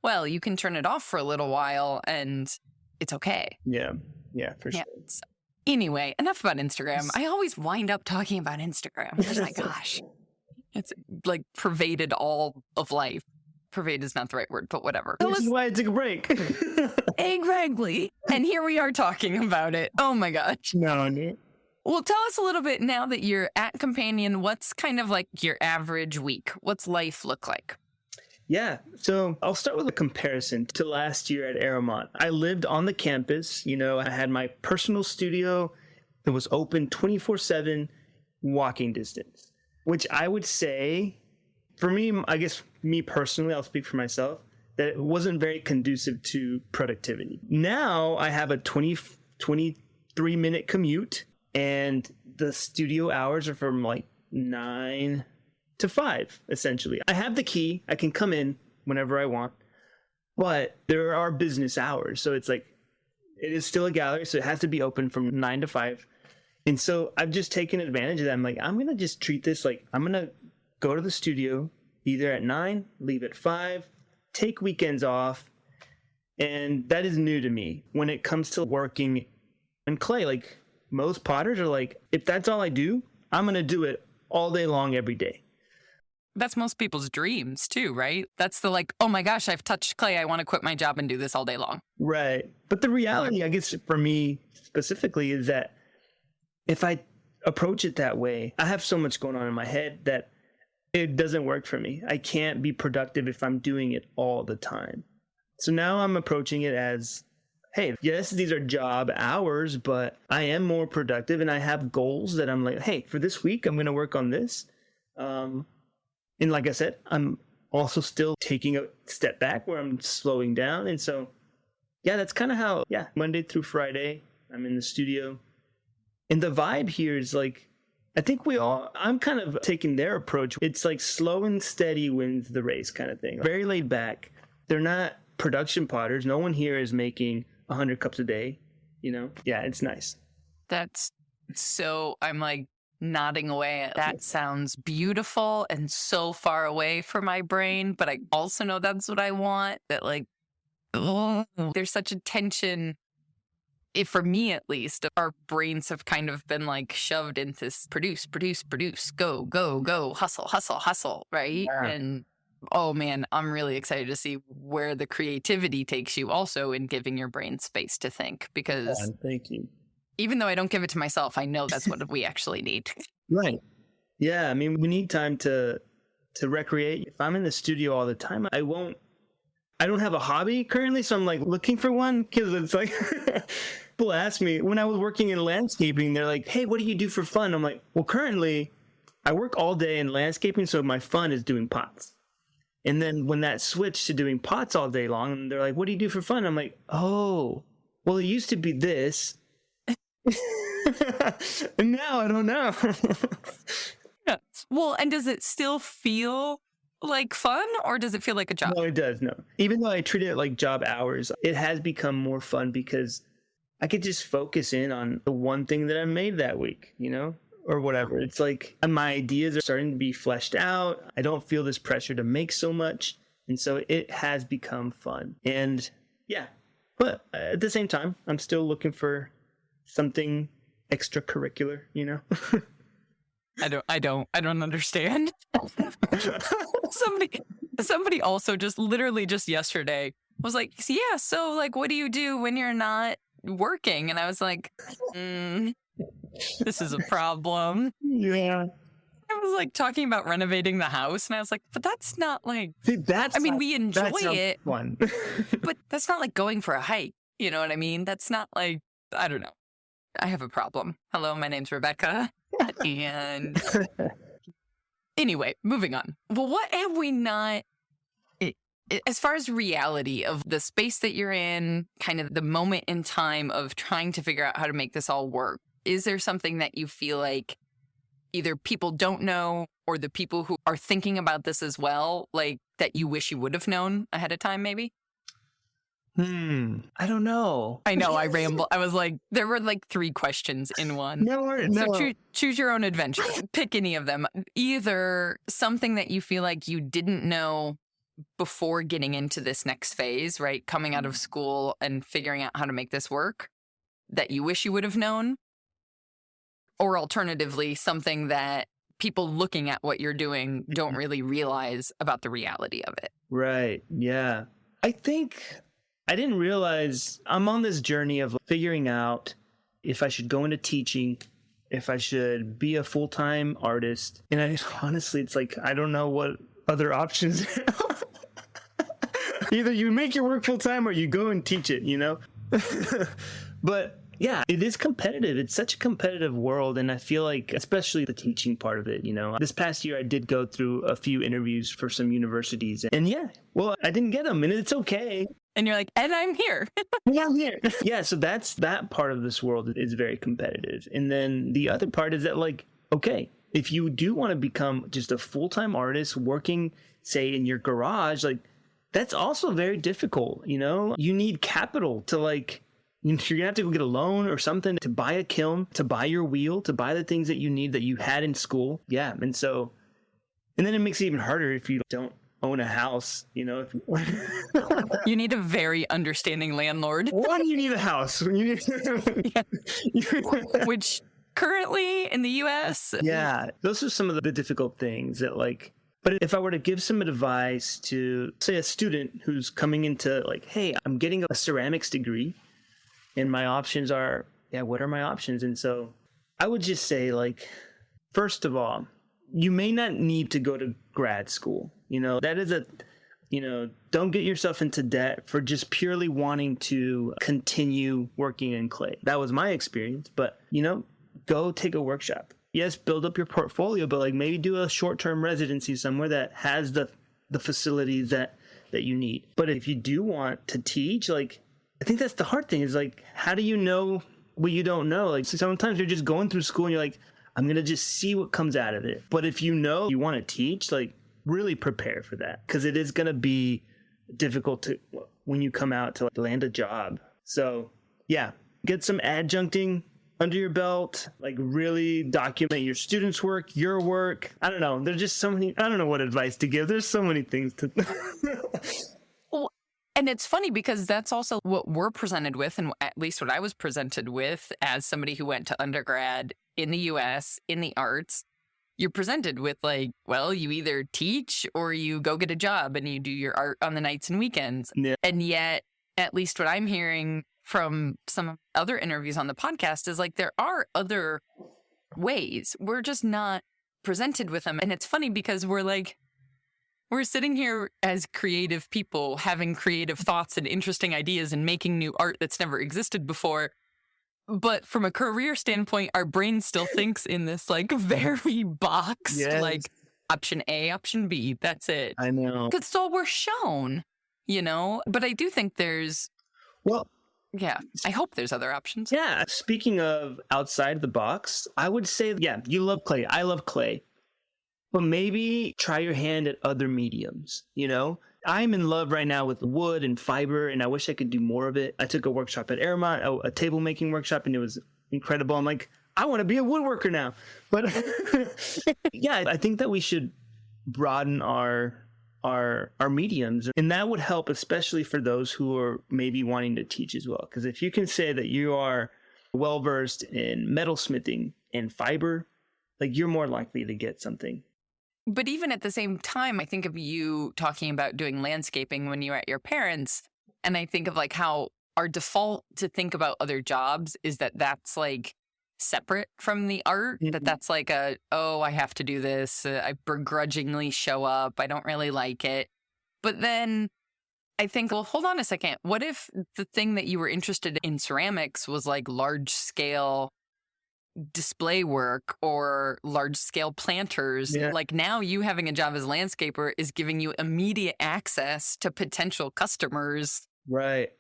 well, you can turn it off for a little while and it's okay. Yeah. Yeah, for sure. So, anyway, enough about Instagram. I always wind up talking about Instagram. Oh my gosh. It's like pervaded all of life. Pervade is not the right word, but whatever. This is why I took a break. Exactly. And here we are talking about it. Oh my gosh. No. Well, tell us a little bit now that you're at Companion. What's kind of like your average week? What's life look like? Yeah. So I'll start with a comparison to last year at Aeromont. I lived on the campus. I had my personal studio that was open 24/7, walking distance, which I would say for me, I guess me personally, I'll speak for myself, that it wasn't very conducive to productivity. Now I have a 23-minute commute and the studio hours are from like 9 to 5, essentially. I have the key. I can come in whenever I want, but there are business hours. So it's like, it is still a gallery. So it has to be open from 9 to 5. And so I've just taken advantage of that. I'm like, I'm going to just treat this like I'm going to go to the studio either at 9, leave at 5, take weekends off. And that is new to me when it comes to working in clay. Like most potters are like, if that's all I do, I'm going to do it all day long, every day. That's most people's dreams too, right? That's the like, oh my gosh, I've touched clay. I want to quit my job and do this all day long. Right. But the reality, I guess, for me specifically is that if I approach it that way, I have so much going on in my head that it doesn't work for me. I can't be productive if I'm doing it all the time. So now I'm approaching it as, hey, yes, these are job hours, but I am more productive and I have goals that I'm like, hey, for this week, I'm going to work on this. And like I said, I'm also still taking a step back where I'm slowing down. And so, yeah, that's kind of how, Monday through Friday, I'm in the studio. And the vibe here is like, I think I'm kind of taking their approach. It's like slow and steady wins the race kind of thing. Very laid back. They're not production potters. No one here is making 100 cups a day, Yeah, it's nice. That's so, I'm like nodding away. That sounds beautiful and so far away from my brain, but I also know that's what I want. That like, there's such a tension. If for me, at least, our brains have kind of been like shoved into produce, go, hustle, right? Yeah. And oh man, I'm really excited to see where the creativity takes you also in giving your brain space to think, because thank you. Even though I don't give it to myself, I know that's what we actually need. Right. Yeah. I mean, we need time to recreate. If I'm in the studio all the time, I don't have a hobby currently. So I'm like looking for one, because it's like, people ask me when I was working in landscaping, they're like, hey, what do you do for fun? I'm like, well, currently I work all day in landscaping. So my fun is doing pots. And then when that switched to doing pots all day long, they're like, what do you do for fun? I'm like, oh, well, it used to be this. And now I don't know. Yeah. Well, and does it still feel like fun, or does it feel like a job? No, it does. No. Even though I treat it like job hours, it has become more fun because I could just focus in on the one thing that I made that week, or whatever. It's like my ideas are starting to be fleshed out. I don't feel this pressure to make so much. And so it has become fun. And yeah, but at the same time, I'm still looking for something extracurricular, I don't understand. Somebody also just literally just yesterday was like, yeah, so like, what do you do when you're not working? And I was like, this is a problem. Yeah. I was like talking about renovating the house, and I was like, but that's not like, See, we enjoy it, fun. but that's not like going for a hike. You know what I mean? That's not like, I don't know. I have a problem. Hello, my name's Rebecca. And anyway, moving on. Well, what have we not, as far as reality of the space that you're in, kind of the moment in time of trying to figure out how to make this all work, is there something that you feel like either people don't know, or the people who are thinking about this as well, like that you wish you would have known ahead of time, maybe? I don't know. I know, I ramble. I was like, there were like 3 questions in one. No. So choose your own adventure. Pick any of them. Either something that you feel like you didn't know before getting into this next phase, right? Coming out of school and figuring out how to make this work, that you wish you would have known. Or alternatively, something that people looking at what you're doing don't really realize about the reality of it. Right. Yeah. I think I didn't realize I'm on this journey of figuring out if I should go into teaching, if I should be a full-time artist. And honestly, it's like, I don't know what other options. Either you make your work full-time or you go and teach it, But yeah, it is competitive. It's such a competitive world. And I feel like, especially the teaching part of it, this past year, I did go through a few interviews for some universities. And yeah, well, I didn't get them, and it's okay. And you're like, and I'm here. Yeah, I'm here. Yeah, so that part of this world is very competitive. And then the other part is that, like, okay, if you do want to become just a full-time artist working, say, in your garage, like, that's also very difficult, You need capital to, like, you're going to have to go get a loan or something to buy a kiln, to buy your wheel, to buy the things that you need that you had in school. Yeah, and then it makes it even harder if you don't own a house, You need a very understanding landlord. Why do you need a house? Which currently in the U.S. Yeah, those are some of the difficult things that, like, But if I were to give some advice to, say, a student who's coming into like, hey, I'm getting a ceramics degree and my options are, what are my options? And so I would just say, like, first of all, you may not need to go to grad school. That is don't get yourself into debt for just purely wanting to continue working in clay. That was my experience, but, go take a workshop. Yes, build up your portfolio, but like maybe do a short-term residency somewhere that has the facilities that you need. But if you do want to teach, like, I think that's the hard thing is like, how do you know what you don't know? Like, sometimes you're just going through school and you're like, I'm going to just see what comes out of it. But if you want to teach, like, really prepare for that, because it is going to be difficult when you come out to like land a job. So yeah, get some adjuncting under your belt, like really document your students' work, your work. I don't know. There's just so many, I don't know what advice to give. There's so many things to. Well, and it's funny because that's also what we're presented with, and at least what I was presented with as somebody who went to undergrad in the US in the arts. You're presented with like, well, you either teach or you go get a job and you do your art on the nights and weekends. Yeah. And yet, at least what I'm hearing from some other interviews on the podcast is like, there are other ways. We're just not presented with them. And it's funny because we're sitting here as creative people having creative thoughts and interesting ideas and making new art that's never existed before. But from a career standpoint, our brain still thinks in this like very boxed, like option A, option B. That's it. I know. Because it's all we're shown, But I do think there's, yeah, I hope there's other options. Yeah. Speaking of outside the box, I would say, you love clay. I love clay. But maybe try your hand at other mediums, I'm in love right now with wood and fiber, and I wish I could do more of it. I took a workshop at Airmont, a table making workshop, and it was incredible. I'm like, I want to be a woodworker now. But yeah, I think that we should broaden our mediums, and that would help, especially for those who are maybe wanting to teach as well. Because if you can say that you are well versed in metalsmithing and fiber, like, you're more likely to get something. But even at the same time, I think of you talking about doing landscaping when you were at your parents', and I think of like how our default to think about other jobs is that that's like separate from the art, that's like I have to do this. I begrudgingly show up. I don't really like it. But then I think, well, hold on a second. What if the thing that you were interested in ceramics was like large scale display work or large scale planters? Like, now you having a job as a landscaper is giving you immediate access to potential customers, right,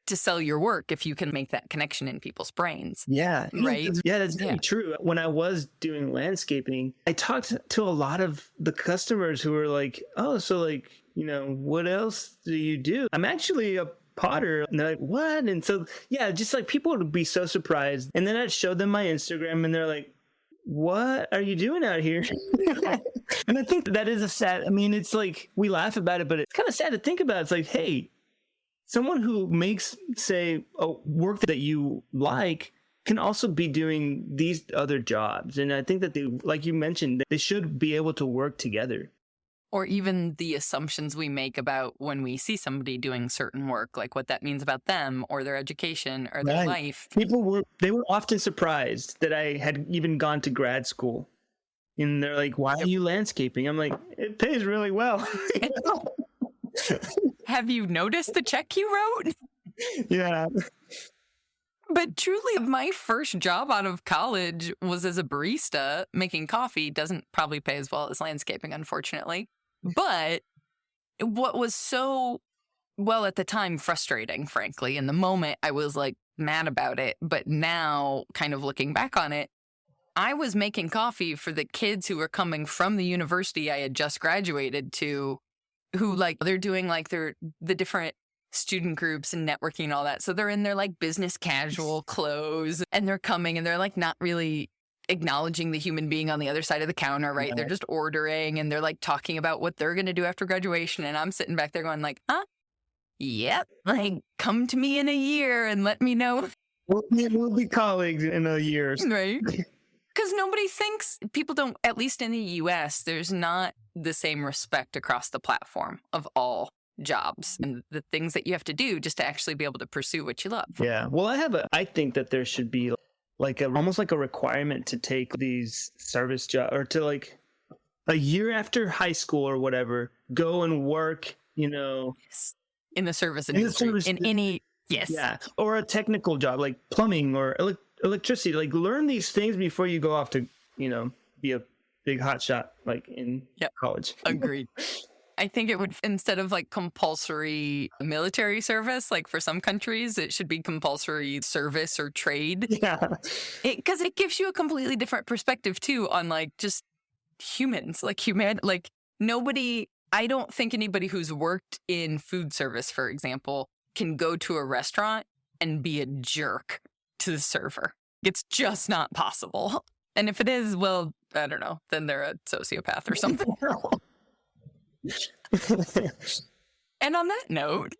to sell your work if you can make that connection in people's brains. Right. That's very true. When I was doing landscaping, I talked to a lot of the customers who were like, oh, so like, what else do you do? I'm actually a potter. And they're like, what? And so just like, people would be so surprised, and then I'd show them my Instagram and they're like, what are you doing out here? And I think that is it's like, we laugh about it, but it's kind of sad to think about. It's like, hey, someone who makes, say, a work that you like can also be doing these other jobs. And I think that they, like you mentioned, they should be able to work together. Or even the assumptions we make about when we see somebody doing certain work, like what that means about them or their education or their life. They were often surprised that I had even gone to grad school. And they're like, why are you landscaping? I'm like, it pays really well. Have you noticed the check you wrote? Yeah. But truly, my first job out of college was as a barista making coffee. Doesn't probably pay as well as landscaping, unfortunately. But what was so, well, at the time, frustrating, frankly. In the moment, I was like mad about it. But now, kind of looking back on it, I was making coffee for the kids who were coming from the university I had just graduated to, who like, they're doing like the different student groups and networking and all that. So they're in their like business casual clothes, and they're coming and they're like not really acknowledging the human being on the other side of the counter, right? They're just ordering, and they're like talking about what they're going to do after graduation. And I'm sitting back there going like, yep, like, come to me in a year and let me know. We'll be colleagues in a year. Right. Because because nobody thinks, people don't, at least in the US, there's not the same respect across the platform of all jobs and the things that you have to do just to actually be able to pursue what you love. Yeah. Well, I think that there should be almost like a requirement to take these service jobs, or to like a year after high school or whatever, go and work, Yes. In the service industry, in any, yes. Yeah. Or a technical job like plumbing or electricity. Like, learn these things before you go off to, be a big hotshot like in college. Agreed. I think it would, instead of like compulsory military service, like for some countries, it should be compulsory service or trade. Yeah. Because it gives you a completely different perspective too on like just humans, like nobody, I don't think anybody who's worked in food service, for example, can go to a restaurant and be a jerk to the server. It's just not possible. And if it is, well, I don't know, then they're a sociopath or something. And on that note,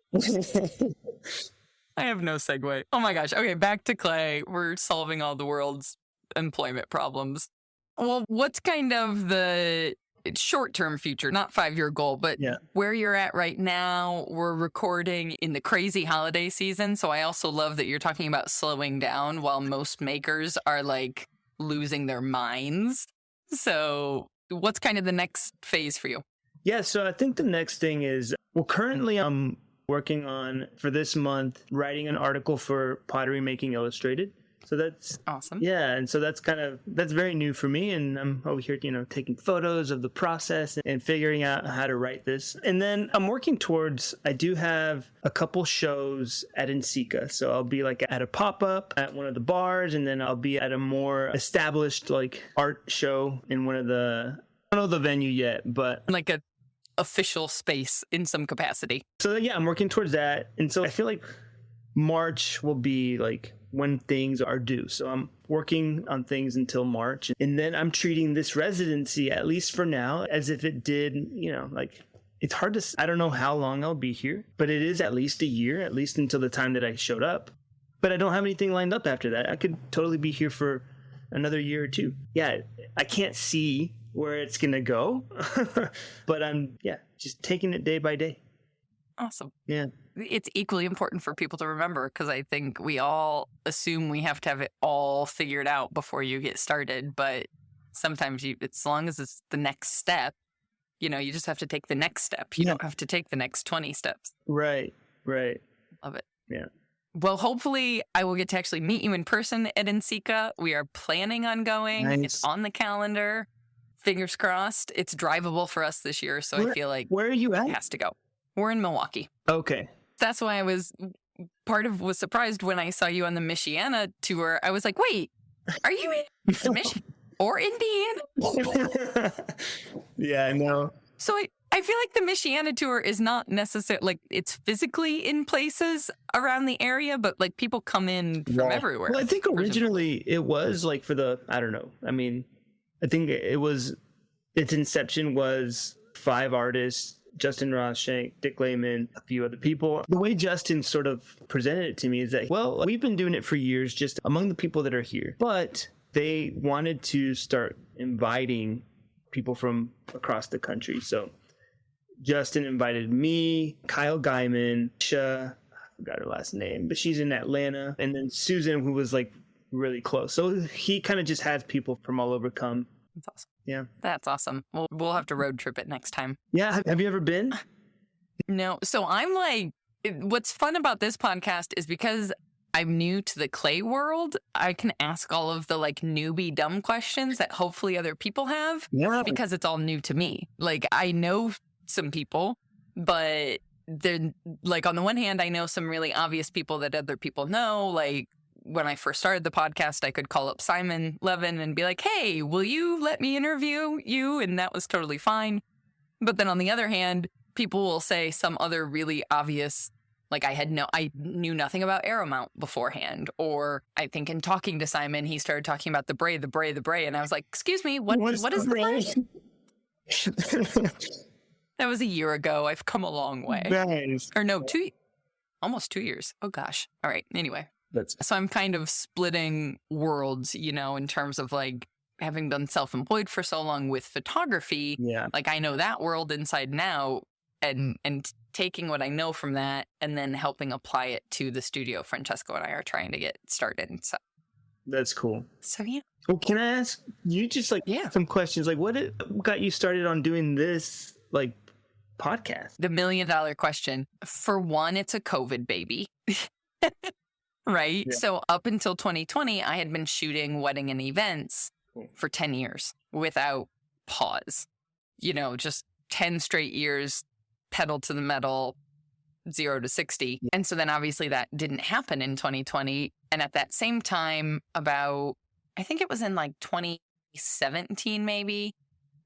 I have no segue. Oh my gosh. Okay, back to Clay. We're solving all the world's employment problems. Well, what's kind of the short-term future, not 5-year goal, but where you're at right now? We're recording in the crazy holiday season. So I also love that you're talking about slowing down while most makers are like losing their minds. So what's kind of the next phase for you? Yeah, so I think the next thing is, well, currently I'm working on, for this month, writing an article for Pottery Making Illustrated. So that's awesome. Yeah, and so that's very new for me, and I'm over here, taking photos of the process and figuring out how to write this. And then I'm working towards, I do have a couple shows at NCECA. So I'll be like at a pop-up at one of the bars, and then I'll be at a more established like art show in one of the, I don't know the venue yet, but like a official space in some capacity. So yeah, I'm working towards that. And so I feel like March will be like when things are due. So I'm working on things until March. And then I'm treating this residency, at least for now, as if it did, like, it's hard to, I don't know how long I'll be here, but it is at least a year, at least until the time that I showed up. But I don't have anything lined up after that. I could totally be here for another year or two. Yeah, I can't see where it's going to go, but I'm, just taking it day by day. Awesome. Yeah. It's equally important for people to remember, because I think we all assume we have to have it all figured out before you get started. But sometimes as long as it's the next step, you just have to take the next step. You don't have to take the next 20 steps. Right. Love it. Yeah. Well, hopefully I will get to actually meet you in person at NCECA. We are planning on going. Nice. It's on the calendar. Fingers crossed. It's drivable for us this year. So I feel like where are you at? It has to go. We're in Milwaukee. Okay. That's why I was surprised when I saw you on the Michiana tour. I was like, wait, are you in Michigan or Indiana? Yeah, I know. So I feel like the Michiana tour is not necessarily, like, it's physically in places around the area, but like people come in from everywhere. Well, I think originally it was like for the, I don't know. I mean, I think its inception was 5 artists, Justin Rosshank, Dick Lehman, a few other people. The way Justin sort of presented it to me is that, well, we've been doing it for years just among the people that are here, but they wanted to start inviting people from across the country. So Justin invited me, Kyle Guyman, Sha, I forgot her last name, but she's in Atlanta, and then Susan, who was like really close. So he kind of just has people from all over come. That's awesome. Yeah. That's awesome. We'll have to road trip it next time. Yeah. Have you ever been? No. So I'm like, what's fun about this podcast is because I'm new to the clay world, I can ask all of the like newbie dumb questions that hopefully other people have, because it's all new to me. Like, I know some people, but they're like, on the one hand, I know some really obvious people that other people know. Like, when I first started the podcast, I could call up Simon Levin and be like, hey, will you let me interview you? And that was totally fine. But then on the other hand, people will say some other really obvious, like I knew nothing about Aeromount beforehand. Or I think in talking to Simon, he started talking about the bray. And I was like, excuse me, what is the bray? That was a year ago. I've come a long way. Nice. Or no, almost 2 years. Oh gosh. All right. Anyway. So I'm kind of splitting worlds, in terms of like having been self-employed for so long with photography, Yeah. like I know that world inside and out, and taking what I know from that and then helping apply it to the studio Francesco and I are trying to get started. That's cool. So yeah. Well, can I ask you just like Yeah. some questions? Like, what got you started on doing this like podcast? The $1 million question. For one, it's a COVID baby. Right? Yeah. So up until 2020, I had been shooting wedding and events Cool. for 10 years without pause. Just 10 straight years, pedal to the metal, 0 to 60. Yeah. And so then obviously that didn't happen in 2020. And at that same time, I think it was in like 2017 maybe,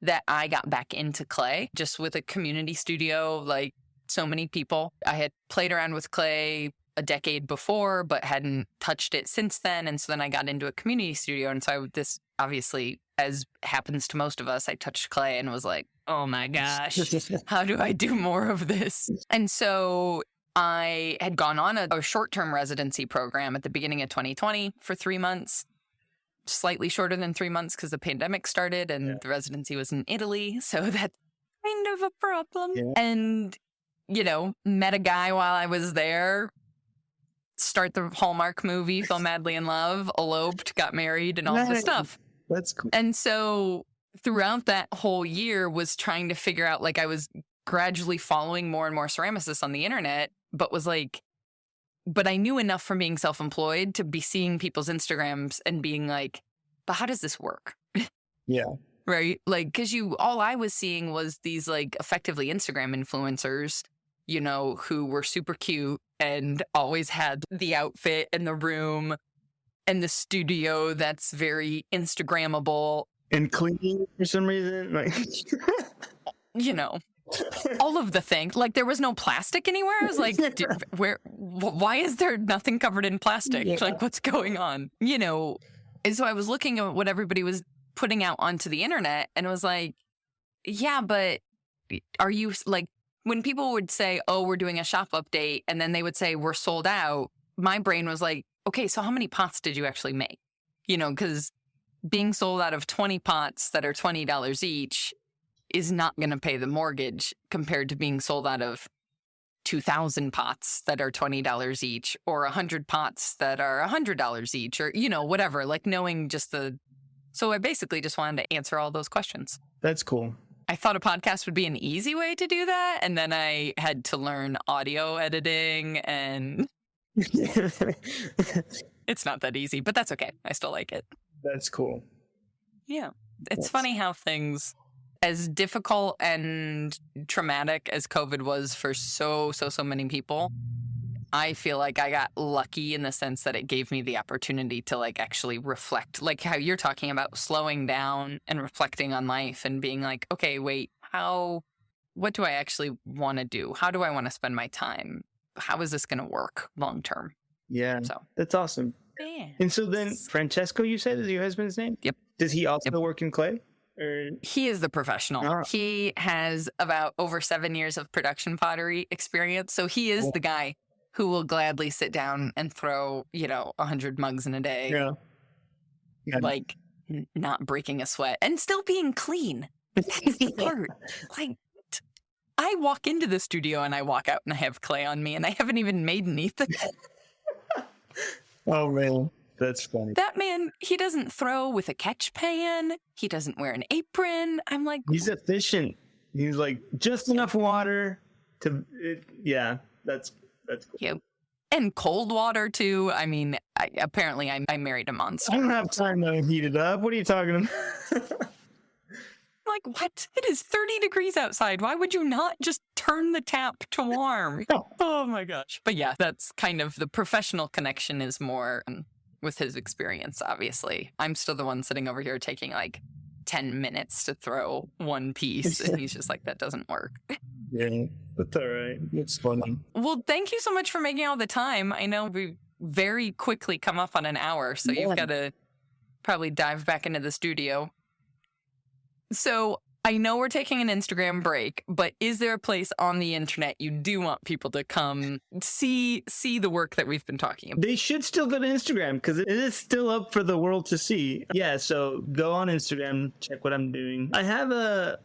that I got back into clay, just with a community studio, like so many people. I had played around with clay a decade before, but hadn't touched it since then. And so then I got into a community studio. And so this obviously, as happens to most of us, I touched clay and was like, oh my gosh, how do I do more of this? And so I had gone on a short-term residency program at the beginning of 2020 for 3 months, slightly shorter than 3 months because the pandemic started and the residency was in Italy. So that's kind of a problem. Yeah. And, met a guy while I was there, start the Hallmark movie, fell madly in love, eloped, got married, and all this stuff. That's cool. And so throughout that whole year was trying to figure out, like, I was gradually following more and more ceramicists on the internet, but I knew enough from being self-employed to be seeing people's Instagrams and being like, but how does this work? Yeah. Right? Like, because all I was seeing was these, like, effectively Instagram influencers, who were super cute and always had the outfit and the room and the studio that's very Instagrammable. And clean for some reason. Like, all of the things. Like, there was no plastic anywhere. I was like, why is there nothing covered in plastic? Yeah. Like, what's going on? And so I was looking at what everybody was putting out onto the internet and it was like, yeah, but are you, like, when people would say, oh, we're doing a shop update, and then they would say, we're sold out, my brain was like, okay, so how many pots did you actually make? Because being sold out of 20 pots that are $20 each is not going to pay the mortgage compared to being sold out of 2,000 pots that are $20 each, or 100 pots that are $100 each, or, whatever, like knowing so I basically just wanted to answer all those questions. that's cool. I thought a podcast would be an easy way to do that. And then I had to learn audio editing, and it's not that easy, but that's okay. I still like it. That's cool. Yeah. It's funny how things, as difficult and traumatic as COVID was for so many people, I feel like I got lucky in the sense that it gave me the opportunity to, like, actually reflect, like how you're talking about slowing down and reflecting on life and being like, okay, wait, what do I actually want to do? How do I want to spend my time? How is this going to work long term? Yeah. So That's awesome. yeah. And so then Francesco, you said, is your husband's name? Yep. Does he also work in clay? Or He is the professional. Ah. He has about over 7 years of production pottery experience. So he is the guy who will gladly sit down and throw, 100 mugs in a day, yeah. like not breaking a sweat and still being clean. That's the part. Like, I walk into the studio and I walk out and I have clay on me and I haven't even made anything. Oh man, that's funny. That man, he doesn't throw with a catch pan. He doesn't wear an apron. I'm like, He's efficient. He's like just enough water to. That's cool. yeah. And cold water too. I mean, apparently I married a monster. I don't have time to heat it up. What are you talking about? Like, what? It is 30 degrees outside. Why would you not just turn the tap to warm? Oh my gosh. But yeah, that's kind of the professional connection is more with his experience, obviously. I'm still the one sitting over here taking like 10 minutes to throw one piece. And he's just like, that doesn't work. Yeah, that's all right. It's funny. Well, thank you so much for making all the time. I know we very quickly come up on an hour, so you've got to probably dive back into the studio. So I know we're taking an Instagram break, but is there a place on the internet you do want people to come see the work that we've been talking about? They should still go to Instagram because it is still up for the world to see. Yeah, so go on Instagram, check what I'm doing. I have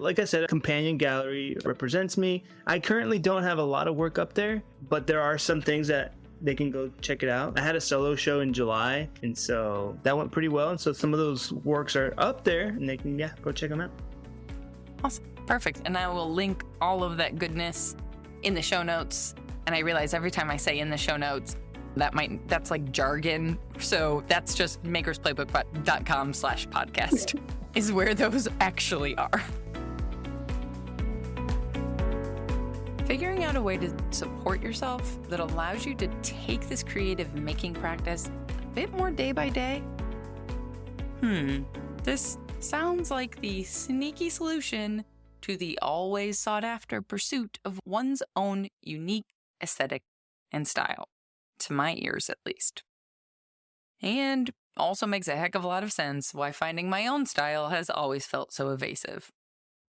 like I said, a companion gallery represents me. I currently don't have a lot of work up there, but there are some things that they can go check it out. I had a solo show in July, and so that went pretty well. And so some of those works are up there, and they can, go check them out. Awesome. Perfect. And I will link all of that goodness in the show notes. And I realize every time I say in the show notes, that's like jargon. So that's just makersplaybook.com/podcast is where those actually are. Figuring out a way to support yourself that allows you to take this creative making practice a bit more day by day. This sounds like the sneaky solution to the always sought after pursuit of one's own unique aesthetic and style, to my ears at least. And also makes a heck of a lot of sense why finding my own style has always felt so evasive.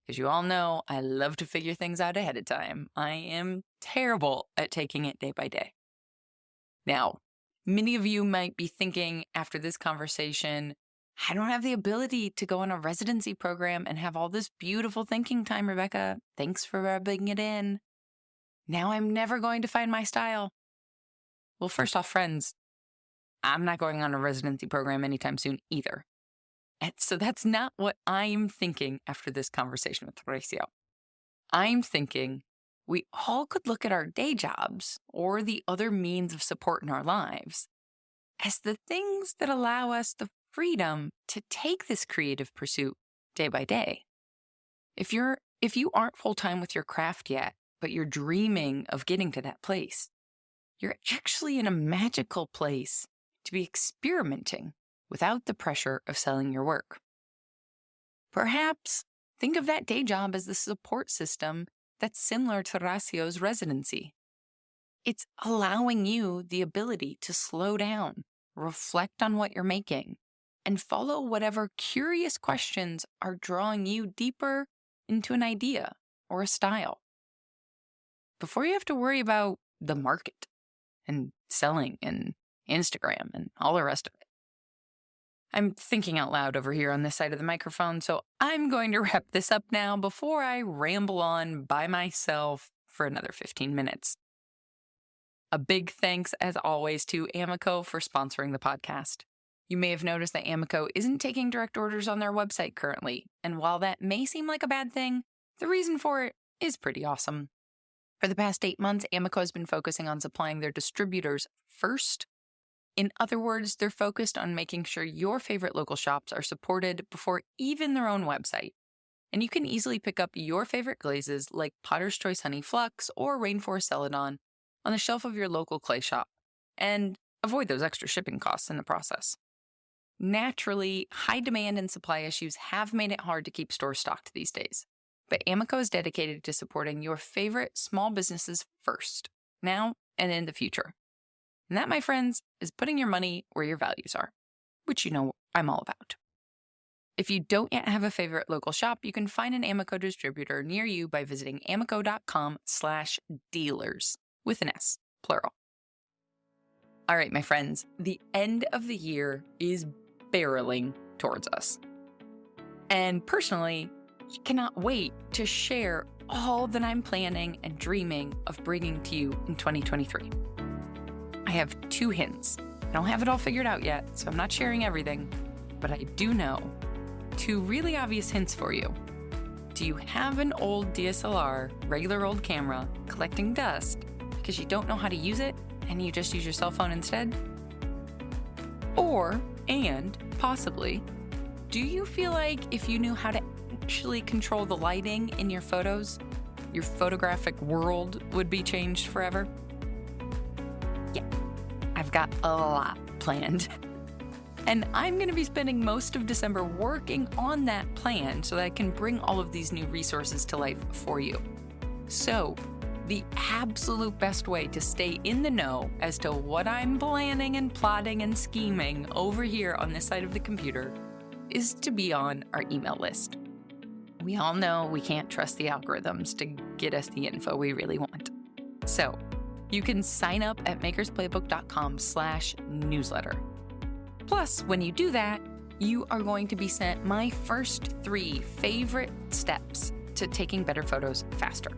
Because you all know I love to figure things out ahead of time. I am terrible at taking it day by day. Now, many of you might be thinking after this conversation, I don't have the ability to go on a residency program and have all this beautiful thinking time, Rebecca. Thanks for rubbing it in. Now I'm never going to find my style. Well, first off, friends, I'm not going on a residency program anytime soon either. And so that's not what I'm thinking after this conversation with Horacio. I'm thinking we all could look at our day jobs or the other means of support in our lives as the things that allow us the freedom to take this creative pursuit day by day. If you aren't full-time with your craft yet, but you're dreaming of getting to that place, you're actually in a magical place to be experimenting without the pressure of selling your work. Perhaps think of that day job as the support system that's similar to Horacio's residency. It's allowing you the ability to slow down, reflect on what you're making, and follow whatever curious questions are drawing you deeper into an idea or a style. Before you have to worry about the market and selling and Instagram and all the rest of it. I'm thinking out loud over here on this side of the microphone, so I'm going to wrap this up now before I ramble on by myself for another 15 minutes. A big thanks, as always, to Amico for sponsoring the podcast. You may have noticed that Amico isn't taking direct orders on their website currently, and while that may seem like a bad thing, the reason for it is pretty awesome. For the past 8 months, Amico has been focusing on supplying their distributors first. In other words, they're focused on making sure your favorite local shops are supported before even their own website. And you can easily pick up your favorite glazes like Potter's Choice Honey Flux or Rainforest Celadon on the shelf of your local clay shop, and avoid those extra shipping costs in the process. Naturally, high demand and supply issues have made it hard to keep stores stocked these days, but Amico is dedicated to supporting your favorite small businesses first, now and in the future. And that, my friends, is putting your money where your values are, which you know I'm all about. If you don't yet have a favorite local shop, you can find an Amico distributor near you by visiting amico.com/dealers with an S, plural. All right, my friends, the end of the year is barreling towards us. And personally, I cannot wait to share all that I'm planning and dreaming of bringing to you in 2023. I have 2 hints. I don't have it all figured out yet, so I'm not sharing everything, but I do know 2 really obvious hints for you. Do you have an old DSLR, regular old camera, collecting dust because you don't know how to use it and you just use your cell phone instead? Or, and possibly, do you feel like if you knew how to actually control the lighting in your photos, your photographic world would be changed forever? Yeah, I've got a lot planned. And I'm going to be spending most of December working on that plan so that I can bring all of these new resources to life for you. So, the absolute best way to stay in the know as to what I'm planning and plotting and scheming over here on this side of the computer is to be on our email list. We all know we can't trust the algorithms to get us the info we really want. So you can sign up at makersplaybook.com/newsletter. Plus, when you do that, you are going to be sent my first 3 favorite steps to taking better photos faster.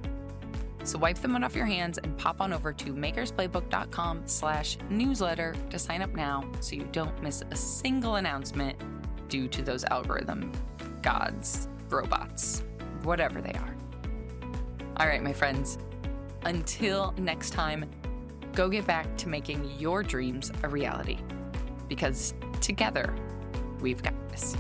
So wipe the mud off your hands and pop on over to makersplaybook.com/newsletter to sign up now so you don't miss a single announcement due to those algorithm gods, robots, whatever they are. All right, my friends, until next time, go get back to making your dreams a reality, because together we've got this.